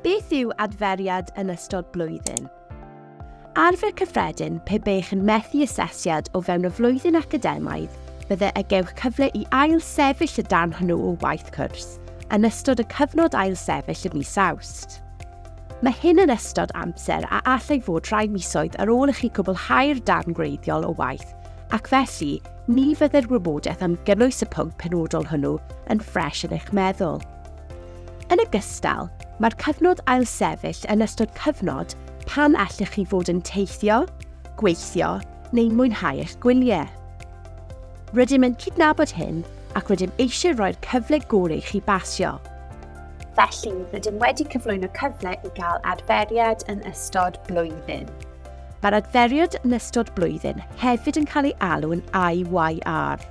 Beth yw adferiad yn ystod blwyddyn? Arfer cyffredin pe bech yn methu asesiad o fewn y flwyddyn academaidd, bydde y gewch cyfle i ail sefyll y darn hwnnw o waith cwrs yn ystod y cyfnod ail sefyll y mis Awst. Mae hyn yn ystod amser a allai fod rhai misoedd ar ôl i chi cwblhau'r darn gwreiddiol o waith, ac felly ni fydde'r wybodaeth am gynnwys y pwnc penodol hwnnw yn ffres yn eich meddwl. Yn ogystal, mae'r cyfnod ail sefyll yn ystod cyfnod pan allwch chi fod yn teithio, gweithio neu mwynhau eich gwyliau. Rydym yn cydnabod hyn ac rydym eisiau rhoi'r cyfle gorau i chi basio. Felly, rydym wedi cyflwyno cyfle i gael adferiad yn ystod blwyddyn. Mae'r adferiad yn ystod blwyddyn hefyd yn cael ei alw yn IYR.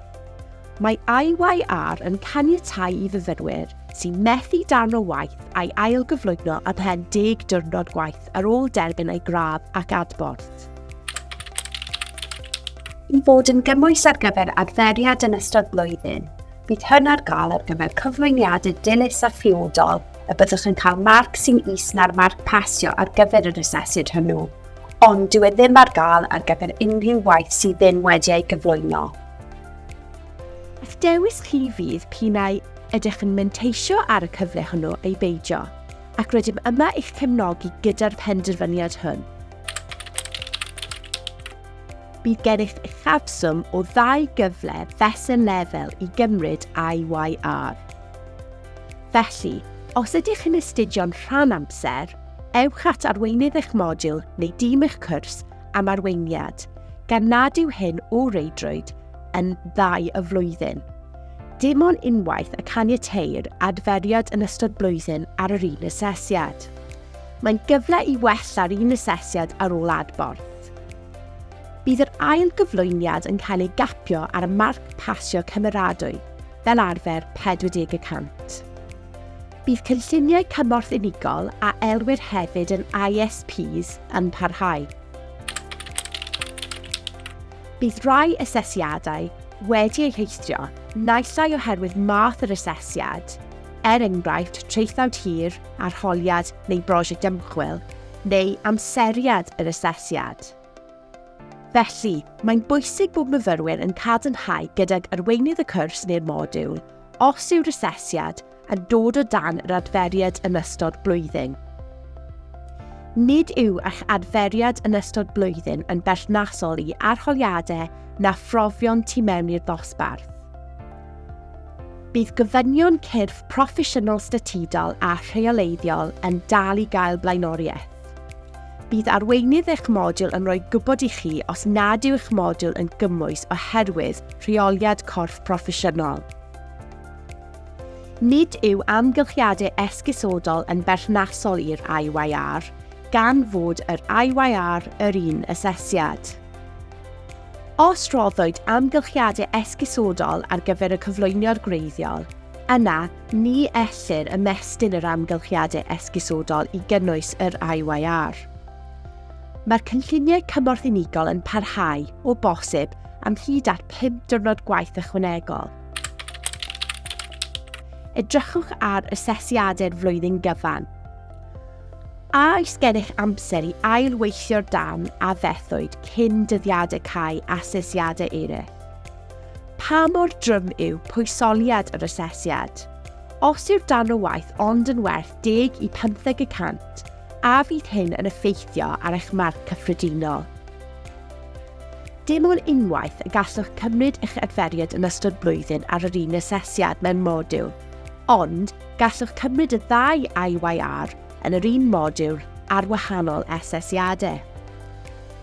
Mae IYR yn caniatáu i fyfyrwyr sy'n methu darn o waith a'i ailgyflwyno ymhen 10 diwrnod gwaith ar ôl derbyn ei gradd ac adborth. I fod yn gymwys ar gyfer adferiad yn ystod blwyddyn, bydd hyn ar gael ar gyfer cyflwyniadau dilys a phriodol y byddwch yn cael marc sy'n is na'r marc pasio ar gyfer yr asesiad hwnnw, ond dyw e ddim ar gael ar gyfer unrhyw waith sydd ddim wedi ei gyflwyno. Eich dewis chi fydd pinau ydych yn menteisio ar y cyfle hwnnw ei beidio, ac rydym yma eich cefnogi gyda'r penderfyniad hwn. Bydd gennych uchafswm o 2 gyfle fesul lefel i gymryd IYR. Felly, os ydych yn astudio'n rhan amser, ewch at arweinydd eich modiwl neu dîm eich cwrs am arweiniad, gan nad yw hyn o reidrwydd yn 2 y flwyddyn. Dim ond unwaith y caniateir adferiad yn ystod blwyddyn ar yr un asesiad. Mae'n gyfle i wella'r un asesiad ar ôl adborth. Bydd yr ail gyflwyniad yn cael ei gapio ar y marc pasio cymeradwy, fel arfer 40%. Bydd cynlluniau cymorth unigol a elwir hefyd yn ISPs yn parhau. Bydd rai asesiadau wedi eu heithrio naillai oherwydd math yr asesiad, enghraifft traethawd hir, arholiad neu brosiect ymchwil, neu amseriad yr asesiad. Felly, mae'n bwysig bod myfyrwyr yn cadarnhau gydag arweinydd y cwrs neu'r modiwl os yw'r asesiad yn dod o dan yr adferiad yn ystod blwyddyn. Nid yw eich adferiad yn ystod blwyddyn yn berthnasol i arholiadau na phrofion tu mewn i'r ddosbarth. Bydd gofynion cyrff proffesiynol statudol a rheoleiddiol yn dal i gael blaenoriaeth. Bydd arweinydd eich modiwl yn rhoi gwybod i chi os nad yw eich modiwl yn gymwys oherwydd rheoliad corff proffesiynol. Nid yw amgylchiadau esgusodol yn berthnasol i'r IYR, gan fod yr IYR yr un asesiad. Os roddwyd amgylchiadau esgusodol ar gyfer y cyflwyniad gwreiddiol, yna ni ellir ymestyn yr amgylchiadau esgusodol i gynnwys yr IYR. Mae'r cynlluniau cymorth unigol yn parhau o bosib am hyd at 5 diwrnod gwaith ychwanegol. Edrychwch ar asesiadau'r flwyddyn gyfan. A oes gennych amser i ailweithio'r darn a fethwyd cyn dyddiadau cae asesiadau eraill? Pa mor drwm yw pwysoliad yr asesiad? Os yw'r darn o waith ond yn werth 10 i 15%, a fydd hyn yn effeithio ar eich marc cyffredinol. Dim ond unwaith y gallwch cymryd eich adferiad yn ystod blwyddyn ar yr un asesiad mewn modiwl, ond gallwch cymryd y 2 IYR yn yr un modiwl ar wahanol asesiadau.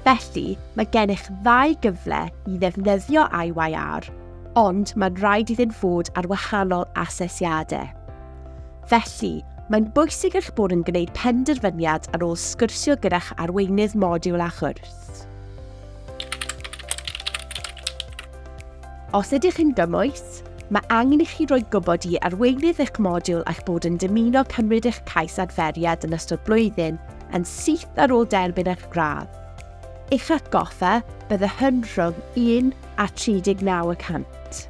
Felly, mae gennych 2 gyfle i ddefnyddio IYR, ond mae'n rhaid iddynt fod ar wahanol asesiadau. Felly, mae'n bwysig eich bod yn gwneud penderfyniad ar ôl sgwrsio gyda'ch arweinydd modiwl a chwrs. Os ydych yn gymwys, mae angen i chi roi gwybod i arweinydd eich modiwl eich bod yn dymuno cymryd eich cais adferiad yn ystod blwyddyn yn syth ar ôl derbyn eich gradd. Eich atgoffa bydde hyn rhwng 1 a 39%.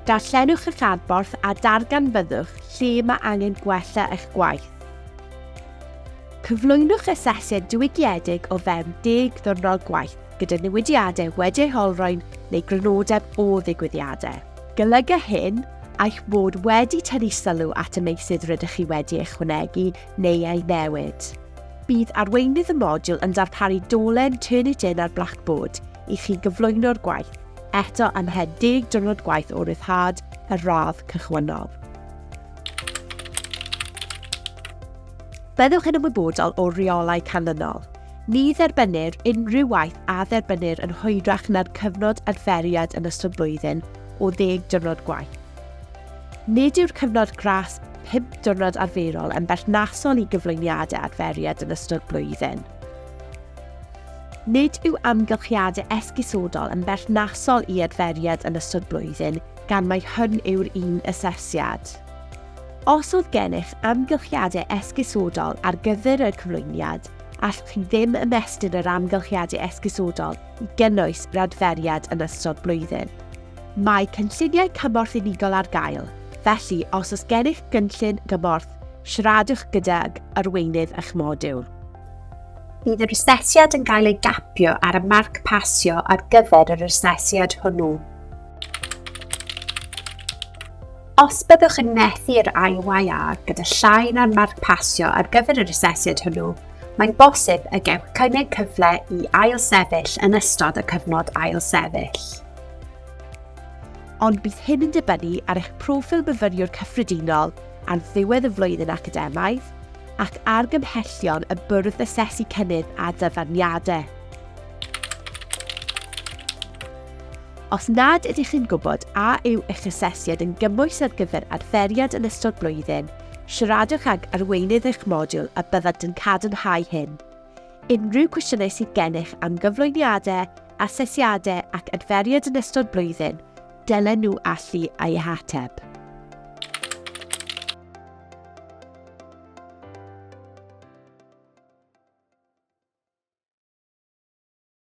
Darllenwch eich adborth a darganfyddwch lle mae angen gwella eich gwaith. Cyflwynwch asesiad diwygiedig o fewn 10 ddiwrnod gwaith gyda newidiadau wedi'u holroen neu grynodeb o ddigwyddiadau. Golyga hyn eich bod wedi tynnu sylw at y meysydd rydych chi wedi ychwanegu neu ei newid. Bydd arweinydd y modiwl yn darparu dolen Turn It In ar Blackboard i chi gyflwyno'r gwaith, eto ymhed 10 diwrnod gwaith o ryddhad y radd cychwynnol. Byddwch yn ymwybodol o reolau canlynol. Ni dderbynir unrhyw waith a dderbynir yn hwyrach na'r cyfnod adferiad yn ystod blwyddyn o 10 diwrnod gwaith. Nid yw'r cyfnod gras 5 diwrnod arferol yn berthnasol i gyflwyniadau adferiad yn ystod blwyddyn. Nid yw amgylchiadau esgusodol yn berthnasol i adferiad yn ystod blwyddyn gan mai hwn yw'r un asesiad. Os oedd gennych amgylchiadau esgusodol ar gyfer y cyflwyniad, allwch chi ddim ymestyn yr amgylchiadau esgusodol i gynnwys yr adferiad yn ystod blwyddyn. Mae cynlluniau cymorth unigol ar gael, felly os oes gennych gynllun gymorth, siaradwch gydag arweinydd eich modiwl. Bydd yr asesiad yn cael ei gapio ar y marc pasio ar gyfer yr asesiad hwnnw. Os byddwch yn methu'r IYR gyda llai na'r marc pasio ar gyfer yr asesiad hwnnw, mae'n bosib y gewch cynnig cyfle i ailsefyll yn ystod y cyfnod ailsefyll. Ond bydd hyn yn dibynnu ar eich proffil myfyriwr cyffredinol ar ddiwedd y flwyddyn academaidd ac argymhellion y bwrdd asesu cynnydd a dyfarniadau. Os nad ydych chi'n gwybod a yw eich asesiad yn gymwys ar gyfer adferiad yn ystod blwyddyn, siaradwch ag arweinydd eich modiwl a byddant yn cadarnhau hyn. Unrhyw cwestiynau sydd gennych am gyflwyniadau, asesiadau ac adferiad yn ystod blwyddyn, dylen nhw allu ei hateb.